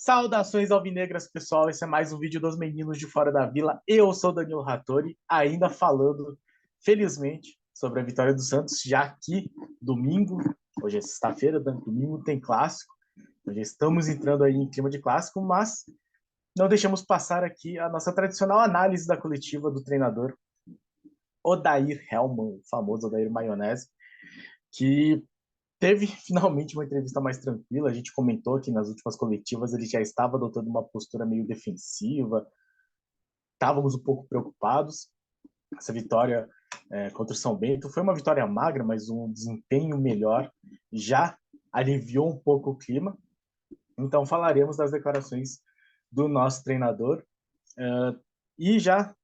Saudações alvinegras, pessoal. Esse é mais um vídeo dos meninos de Fora da Vila. Eu sou Danilo Rattori, ainda falando, felizmente, sobre a vitória do Santos, já que domingo, hoje é sexta-feira, domingo tem clássico. Já estamos entrando aí em clima de clássico, mas não deixamos passar aqui a nossa tradicional análise da coletiva do treinador Odair Hellmann, o famoso Odair Maionese, que teve finalmente uma entrevista mais tranquila. A gente comentou que nas últimas coletivas ele já estava adotando uma postura meio defensiva, estávamos um pouco preocupados. Essa vitória contra o São Bento foi uma vitória magra, mas um desempenho melhor já aliviou um pouco o clima. Então falaremos das declarações do nosso treinador e já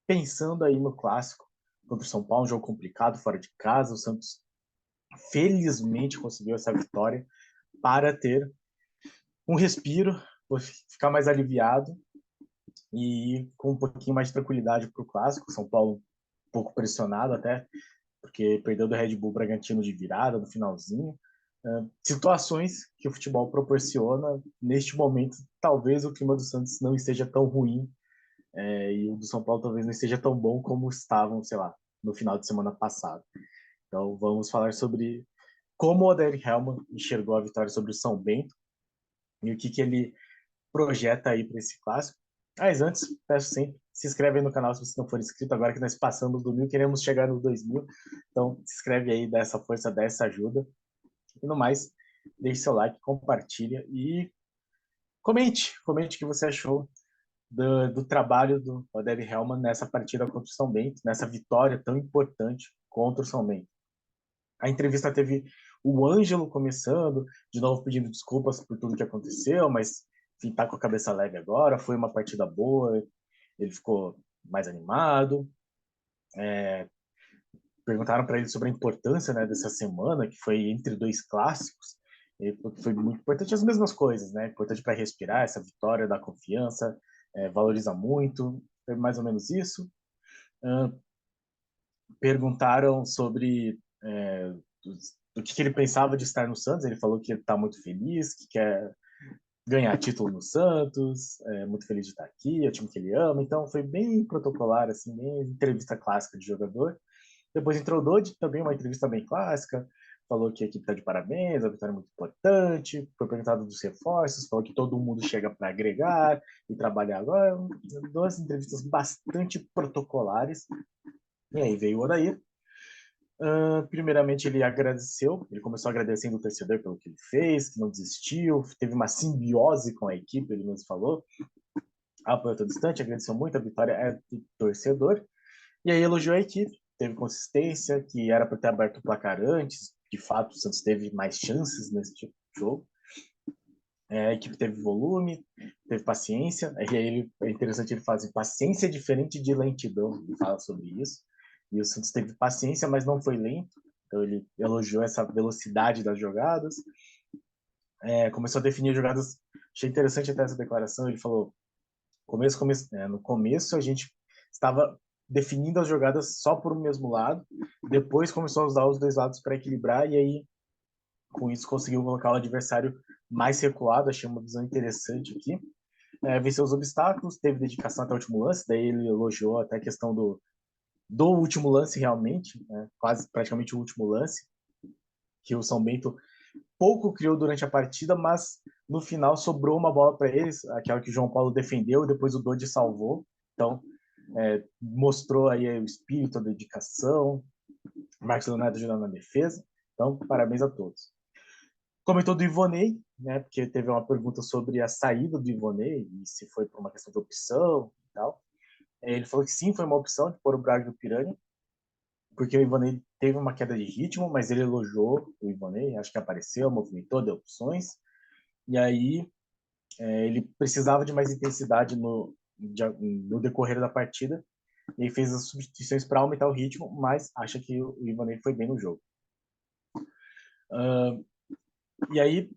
pensando aí no clássico contra o São Paulo, um jogo complicado, fora de casa. O Santos felizmente conseguiu essa vitória para ter um respiro, ficar mais aliviado e com um pouquinho mais de tranquilidade para o clássico. São Paulo um pouco pressionado até, porque perdeu do Red Bull Bragantino de virada no finalzinho. Situações que o futebol proporciona. Neste momento, talvez o clima do Santos não esteja tão ruim, e o do São Paulo talvez não esteja tão bom como estavam, sei lá, no final de semana passado. Então vamos falar sobre como o Odair Hellmann enxergou a vitória sobre o São Bento e o que ele projeta aí para esse clássico. Mas antes, peço sempre, se inscreve aí no canal se você não for inscrito. Agora que nós passamos do 1.000, queremos chegar nos 2.000. Então, se inscreve aí, dá essa força, dá essa ajuda. E no mais, deixe seu like, compartilha e comente o que você achou do trabalho do Odair Hellmann nessa partida contra o São Bento, nessa vitória tão importante contra o São Bento. A entrevista teve o Ângelo começando, de novo pedindo desculpas por tudo que aconteceu, mas enfim, tá com a cabeça leve agora, foi uma partida boa, ele ficou mais animado. Perguntaram para ele sobre a importância, né, dessa semana, que foi entre dois clássicos. Ele falou que foi muito importante, as mesmas coisas, né? Importante para respirar, essa vitória, dar confiança, valoriza muito, foi mais ou menos isso. Perguntaram sobre do que ele pensava de estar no Santos. Ele falou que ele está muito feliz, que quer ganhar título no Santos, muito feliz de estar aqui, é o time que ele ama. Então foi bem protocolar, assim, bem entrevista clássica de jogador. Depois entrou o Dodge, também uma entrevista bem clássica, falou que a equipe está de parabéns, a vitória é muito importante, foi perguntado dos reforços, falou que todo mundo chega para agregar e trabalhar agora. Duas entrevistas bastante protocolares. E aí veio o Odair. Primeiramente, ele agradeceu, ele começou agradecendo o torcedor pelo que ele fez, que não desistiu, teve uma simbiose com a equipe, ele nos falou. Apoiou todo distante, agradeceu muito, a vitória é do torcedor. E aí elogiou a equipe, teve consistência, que era para ter aberto o placar antes, de fato o Santos teve mais chances nesse tipo de jogo. A equipe teve volume, teve paciência, e aí é interessante ele fazer paciência diferente de lentidão, ele fala sobre isso. E o Santos teve paciência, mas não foi lento. Então ele elogiou essa velocidade das jogadas. Começou a definir jogadas. Achei interessante até essa declaração. Ele falou: no começo a gente estava definindo as jogadas só por um mesmo lado. Depois começou a usar os dois lados para equilibrar e aí com isso conseguiu colocar o adversário mais recuado. Achei uma visão interessante aqui. Venceu os obstáculos, teve dedicação até o último lance. Daí ele elogiou até a questão do último lance realmente, né? Quase praticamente o último lance, que o São Bento pouco criou durante a partida, mas no final sobrou uma bola para eles, aquela que o João Paulo defendeu e depois o Dodi salvou. Então, mostrou aí o espírito, a dedicação, o Marcos Leonardo ajudando na defesa. Então, parabéns a todos. Comentou do Ivonei, né, porque teve uma pergunta sobre a saída do Ivonei e se foi por uma questão de opção e tal. Ele falou que sim, foi uma opção de pôr o Braga e o Pirani, porque o Ivonei teve uma queda de ritmo, mas ele elogiou o Ivonei, acho que apareceu, movimentou, deu opções, e aí ele precisava de mais intensidade no decorrer da partida, e aí fez as substituições para aumentar o ritmo, mas acha que o Ivonei foi bem no jogo. E aí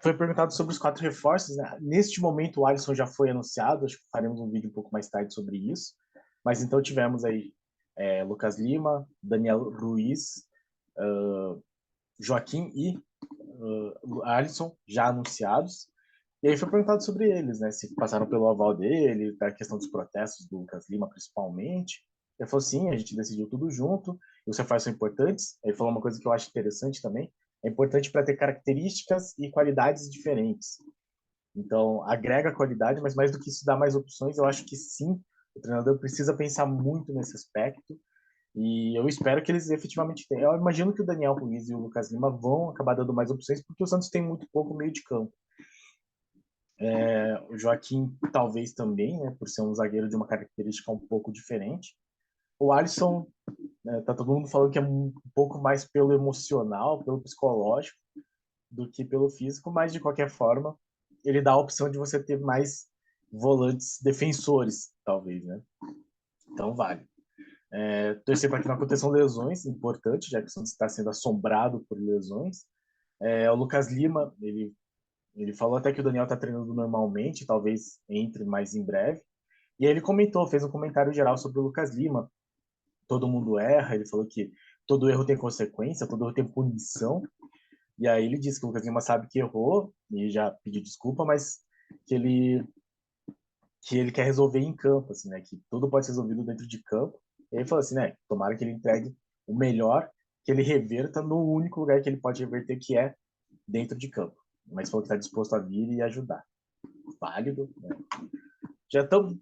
foi perguntado sobre os 4 reforços, né? Neste momento o Alisson já foi anunciado, acho que faremos um vídeo um pouco mais tarde sobre isso, mas então tivemos aí Lucas Lima, Daniel Ruiz, Joaquim e Alisson já anunciados. E aí foi perguntado sobre eles, né? Se passaram pelo aval dele, da questão dos protestos do Lucas Lima, principalmente. Ele falou, sim, a gente decidiu tudo junto, e os reforços são importantes. Ele falou uma coisa que eu acho interessante também, é importante para ter características e qualidades diferentes. Então, agrega qualidade, mas mais do que isso, dá mais opções. Eu acho que sim, o treinador precisa pensar muito nesse aspecto, e eu espero que eles efetivamente tenham. Eu imagino que o Daniel Ruiz e o Lucas Lima vão acabar dando mais opções, porque o Santos tem muito pouco meio de campo. O Joaquim, talvez também, né, por ser um zagueiro de uma característica um pouco diferente. O Alisson, né, tá todo mundo falando que é um pouco mais pelo emocional, pelo psicológico, do que pelo físico, mas de qualquer forma, ele dá a opção de você ter mais volantes defensores, talvez, né? Então vale. Torcer para que não aconteçam lesões, importante, já que o Santos está sendo assombrado por lesões. O Lucas Lima, ele falou até que o Daniel está treinando normalmente, talvez entre mais em breve. E aí ele comentou, fez um comentário geral sobre o Lucas Lima. Todo mundo erra, ele falou que todo erro tem consequência, todo erro tem punição. E aí ele disse que o Lucas Lima sabe que errou e já pediu desculpa, mas que ele quer resolver em campo, assim, né? Que tudo pode ser resolvido dentro de campo. E ele falou assim, né? Tomara que ele entregue o melhor, que ele reverta no único lugar que ele pode reverter, que é dentro de campo. Mas falou que está disposto a vir e ajudar. Válido, né?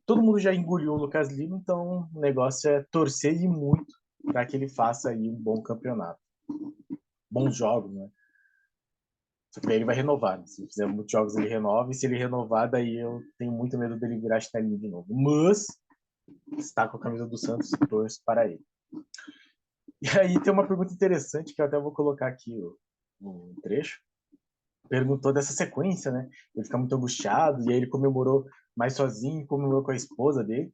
Todo mundo já engoliu o Lucas Lima, então o negócio é torcer e muito para que ele faça aí um bom campeonato. Bons jogos, né? Só que daí ele vai renovar. Né? Se fizer muitos jogos, ele renova. E se ele renovar, daí eu tenho muito medo dele virar chinelinho de novo. Mas está com a camisa do Santos e torço para ele. E aí tem uma pergunta interessante que eu até vou colocar aqui o trecho. Perguntou dessa sequência, né? Ele fica muito angustiado, e aí ele comemorou mais sozinho, comemorou com a esposa dele.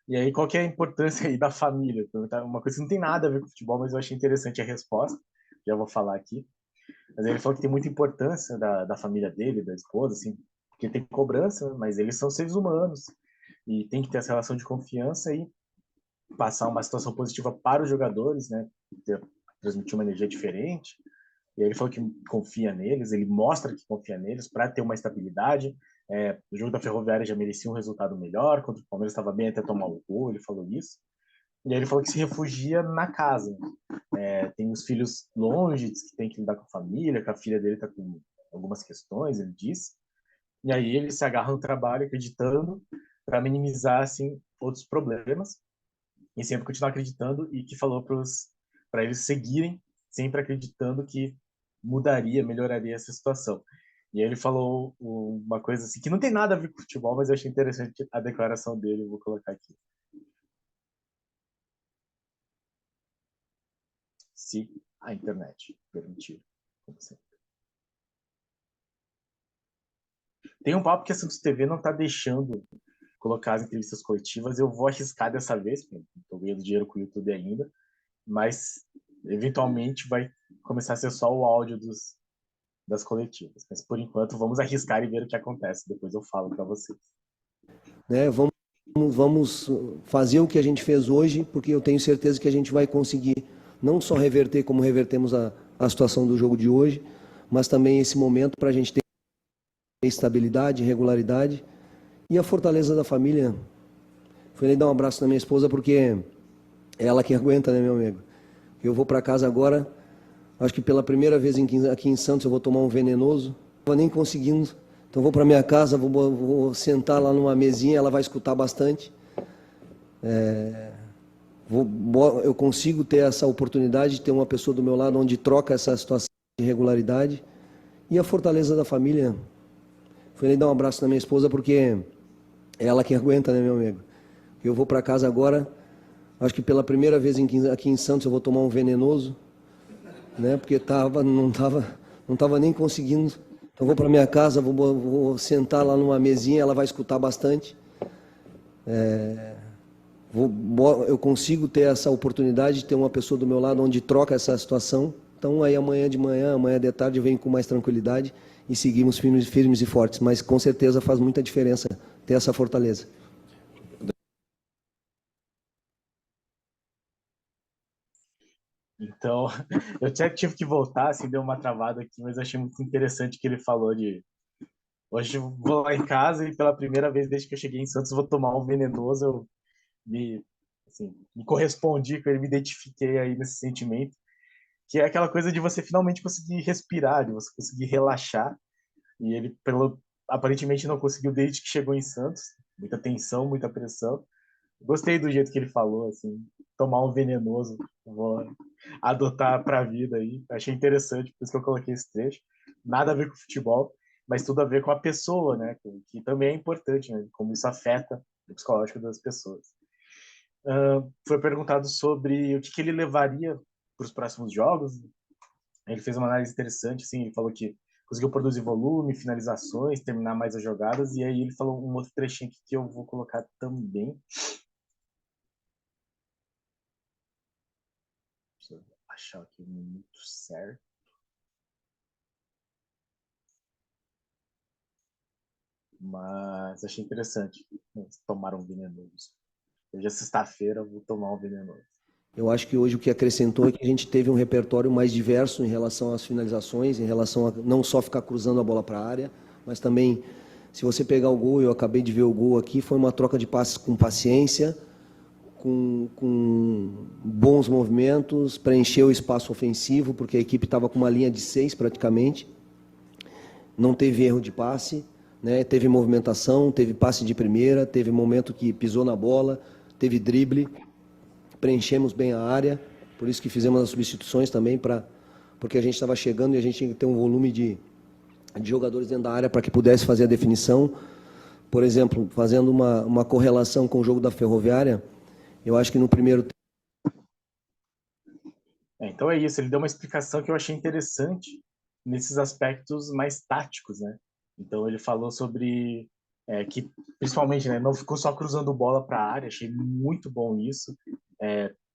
E aí, qual que é a importância aí da família? Uma coisa que não tem nada a ver com futebol, mas eu achei interessante a resposta. Já vou falar aqui. Mas ele falou que tem muita importância da família dele, da esposa, assim, porque tem cobrança, mas eles são seres humanos e tem que ter essa relação de confiança e passar uma situação positiva para os jogadores, né? Transmitir uma energia diferente. E aí ele falou que confia neles, ele mostra que confia neles para ter uma estabilidade. O jogo da Ferroviária já merecia um resultado melhor, contra o Palmeiras estava bem até tomar o gol, ele falou isso. E aí ele falou que se refugia na casa. Tem os filhos longe, diz que tem que lidar com a família, que a filha dele está com algumas questões, ele disse. E aí ele se agarra no trabalho, acreditando, para minimizar assim outros problemas e sempre continuar acreditando e que falou para eles seguirem sempre acreditando que mudaria, melhoraria essa situação. E aí ele falou uma coisa assim que não tem nada a ver com futebol, mas eu achei interessante a declaração dele, eu vou colocar aqui. Se a internet permitir. Tem um papo que a Santos TV não está deixando colocar as entrevistas coletivas. Eu vou arriscar dessa vez, porque estou ganhando dinheiro com o YouTube ainda, mas eventualmente vai começar a ser só o áudio das coletivas. Mas por enquanto, vamos arriscar e ver o que acontece. Depois eu falo para vocês. Né? Vamos fazer o que a gente fez hoje, porque eu tenho certeza que a gente vai conseguir não só reverter como revertemos a situação do jogo de hoje, mas também esse momento para a gente ter estabilidade, regularidade e a fortaleza da família. Fui ali dar um abraço na minha esposa porque é ela que aguenta, né, meu amigo? Eu vou para casa agora, acho que pela primeira vez aqui em Santos eu vou tomar um venenoso. Não estava nem conseguindo, então vou para minha casa, vou sentar lá numa mesinha, ela vai escutar bastante. Eu consigo ter essa oportunidade de ter uma pessoa do meu lado onde troca essa situação de regularidade e a fortaleza da família. Fui ali dar um abraço na minha esposa porque é ela que aguenta, né, meu amigo? Eu vou para casa agora, acho que pela primeira vez aqui em Santos eu vou tomar um venenoso, né? Porque não tava nem conseguindo. Então vou para minha casa, vou sentar lá numa mesinha, ela vai escutar bastante. Eu consigo ter essa oportunidade de ter uma pessoa do meu lado onde troca essa situação. Então aí amanhã de manhã, amanhã de tarde eu venho com mais tranquilidade e seguimos firmes e fortes. Mas com certeza faz muita diferença ter essa fortaleza. Então, eu tive que voltar, assim, deu uma travada aqui, mas achei muito interessante que ele falou Hoje eu vou lá em casa e pela primeira vez desde que eu cheguei em Santos vou tomar um venenoso. Eu me, assim, me correspondi com ele, me identifiquei aí nesse sentimento, que é aquela coisa de você finalmente conseguir respirar, de você conseguir relaxar. E ele, aparentemente, não conseguiu desde que chegou em Santos. Muita tensão, muita pressão. Gostei do jeito que ele falou, assim, tomar um venenoso, vou adotar para a vida aí. Achei interessante, por isso que eu coloquei esse trecho. Nada a ver com futebol, mas tudo a ver com a pessoa, né? Que também é importante, né? Como isso afeta o psicológico das pessoas. Foi perguntado sobre o que ele levaria para os próximos jogos. Ele fez uma análise interessante, assim, ele falou que conseguiu produzir volume, finalizações, terminar mais as jogadas, e aí ele falou um outro trechinho aqui que eu vou colocar também. Deixa eu achar aqui o minuto certo. Mas achei interessante. Tomar um venenoso. Hoje é sexta-feira, vou tomar um venenoso. Eu acho que hoje o que acrescentou é que a gente teve um repertório mais diverso em relação às finalizações, em relação a não só ficar cruzando a bola para a área, mas também, se você pegar o gol, eu acabei de ver o gol aqui, foi uma troca de passes com paciência, com bons movimentos, preencheu o espaço ofensivo, porque a equipe estava com uma linha de 6 praticamente, não teve erro de passe, né? Teve movimentação, teve passe de primeira, teve momento que pisou na bola, teve drible, preenchemos bem a área, por isso que fizemos as substituições também, porque a gente estava chegando e a gente tinha que ter um volume de jogadores dentro da área para que pudesse fazer a definição. Por exemplo, fazendo uma correlação com o jogo da Ferroviária, eu acho que no primeiro... Então é isso, ele deu uma explicação que eu achei interessante nesses aspectos mais táticos, né? Então ele falou sobre que, principalmente, né, não ficou só cruzando bola para a área, achei muito bom isso.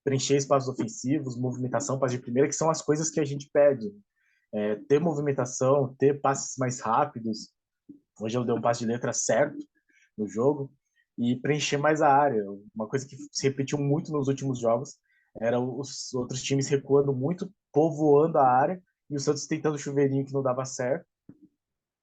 Preencher espaços ofensivos, movimentação, passe de primeira, que são as coisas que a gente pede. Ter movimentação, ter passes mais rápidos. Hoje ele deu um passe de letra certo no jogo e preencher mais a área. Uma coisa que se repetiu muito nos últimos jogos era os outros times recuando muito, povoando a área e o Santos tentando chuveirinho que não dava certo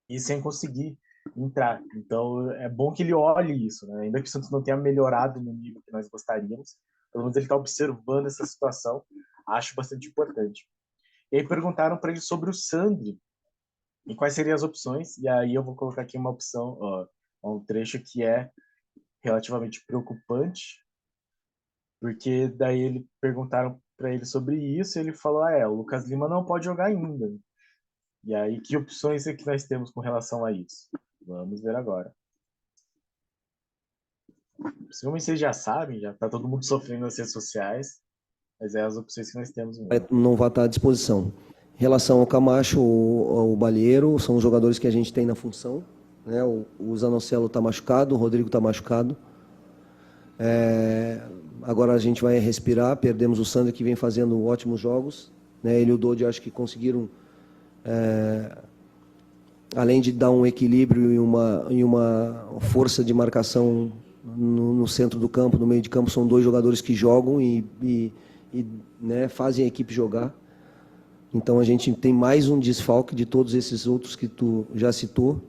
e sem conseguir entrar. Então é bom que ele olhe isso, né? Ainda que o Santos não tenha melhorado no nível que nós gostaríamos, pelo menos ele está observando essa situação. Acho bastante importante. E aí perguntaram para ele sobre o Sandri e quais seriam as opções. E aí eu vou colocar aqui uma opção, ó, um trecho que é relativamente preocupante, porque daí ele perguntaram para ele sobre isso e ele falou: o Lucas Lima não pode jogar ainda. E aí, que opções é que nós temos com relação a isso? Vamos ver agora. Possivelmente vocês já sabem, já está todo mundo sofrendo nas redes sociais, mas é as opções que nós temos mesmo. Não vai estar à disposição. Em relação ao Camacho, o Balheiro, são os jogadores que a gente tem na função, né? O Zanocelo está machucado, o Rodrigo está machucado. Agora a gente vai respirar, perdemos o Sandro que vem fazendo ótimos jogos, né? Ele e o Dodi acho que conseguiram, além de dar um equilíbrio e uma força de marcação no centro do campo, no meio de campo, são dois jogadores que jogam né, fazem a equipe jogar. Então a gente tem mais um desfalque de todos esses outros que tu já citou.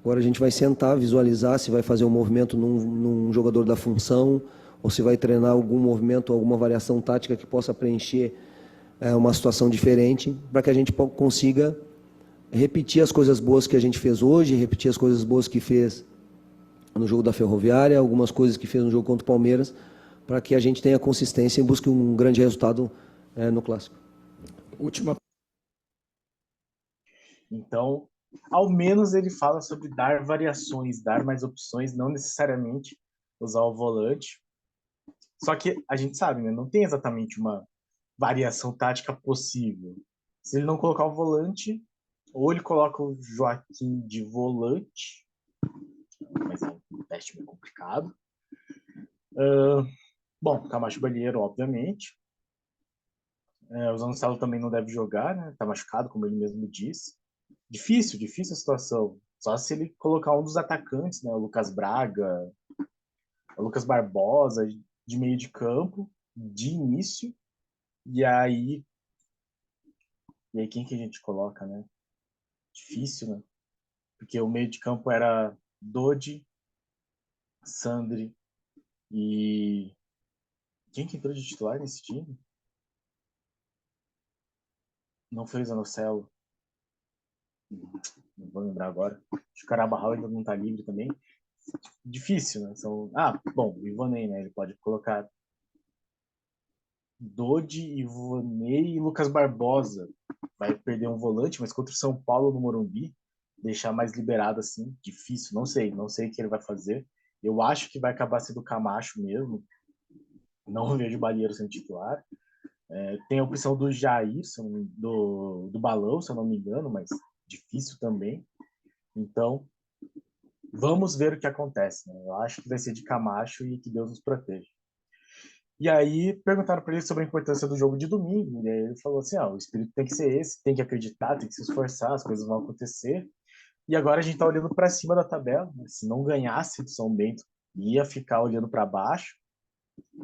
Agora a gente vai sentar, visualizar se vai fazer um movimento num jogador da função, ou se vai treinar algum movimento, alguma variação tática que possa preencher uma situação diferente, para que a gente consiga repetir as coisas boas que a gente fez hoje, repetir as coisas boas que fez no jogo da Ferroviária, algumas coisas que fez no jogo contra o Palmeiras, para que a gente tenha consistência e busque um grande resultado no Clássico. Última. Então, ao menos ele fala sobre dar variações, dar mais opções, não necessariamente usar o volante. Só que a gente sabe, né? Não tem exatamente uma variação tática possível. Se ele não colocar o volante, ou ele coloca o Joaquim de volante, mas é um teste meio complicado. Bom, Camacho Balheiro, obviamente. O Zanocelo também não deve jogar, né? Tá machucado, como ele mesmo disse. Difícil a situação. Só se ele colocar um dos atacantes, né? O Lucas Braga, o Lucas Barbosa, de meio de campo, de início. E aí quem que a gente coloca, né? Difícil, né? porque o meio de campo era Dodi, Sandri e... Quem que entrou de titular nesse time? Não foi o Zanocelo. Não vou lembrar agora. Acho que o Carabarral ainda não tá livre também. Difícil, né? Bom, o Ivonei, né? Ele pode colocar Dodi, Ivonei e Lucas Barbosa. Vai perder um volante, mas contra o São Paulo no Morumbi, deixar mais liberado assim, difícil. Não sei o que ele vai fazer. Eu acho que vai acabar sendo o Camacho mesmo. Não vejo o Balieiro sendo titular. Tem a opção do Jair, do Balão, se eu não me engano, mas difícil também. Então, vamos ver o que acontece. Né? Eu acho que vai ser de Camacho e que Deus nos proteja. E aí perguntaram para ele sobre a importância do jogo de domingo. E aí ele falou assim: o espírito tem que ser esse, tem que acreditar, tem que se esforçar, as coisas vão acontecer. E agora a gente está olhando para cima da tabela. Né? Se não ganhasse do São Bento, ia ficar olhando para baixo.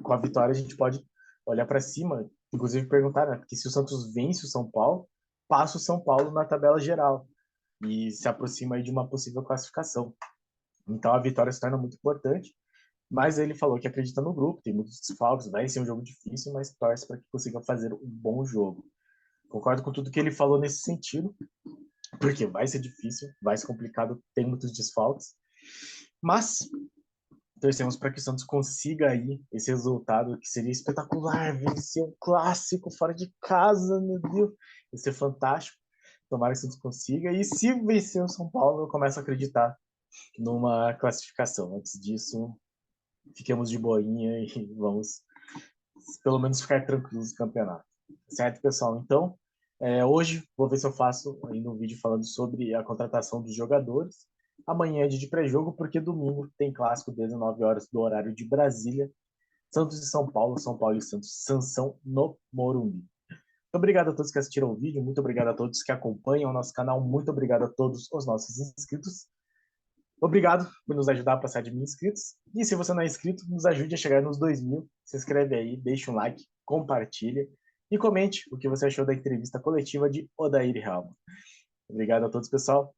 Com a vitória, a gente pode olhar para cima. Inclusive perguntar, né? Porque se o Santos vence o São Paulo, passa o São Paulo na tabela geral e se aproxima aí de uma possível classificação. Então a vitória se torna muito importante. Mas ele falou que acredita no grupo, tem muitos desfalques, vai ser um jogo difícil, mas torce para que consiga fazer um bom jogo. Concordo com tudo que ele falou nesse sentido, porque vai ser difícil, vai ser complicado, tem muitos desfalques. Mas torcemos para que o Santos consiga aí esse resultado que seria espetacular, vencer um clássico fora de casa, meu Deus, ia ser fantástico. Tomara que o Santos consiga. E se vencer o São Paulo, eu começo a acreditar numa classificação. Antes disso, fiquemos de boinha e vamos pelo menos ficar tranquilos no campeonato. Certo, pessoal? Então, hoje vou ver se eu faço ainda um vídeo falando sobre a contratação dos jogadores. Amanhã é dia de pré-jogo, porque domingo tem clássico 19 horas do horário de Brasília. Santos e São Paulo, São Paulo e Santos, Sansão no Morumbi. Muito obrigado a todos que assistiram o vídeo, muito obrigado a todos que acompanham o nosso canal, muito obrigado a todos os nossos inscritos. Obrigado por nos ajudar a passar de 1.000 inscritos. E se você não é inscrito, nos ajude a chegar nos 2.000. Se inscreve aí, deixa um like, compartilha e comente o que você achou da entrevista coletiva de Odair Helma. Obrigado a todos, pessoal.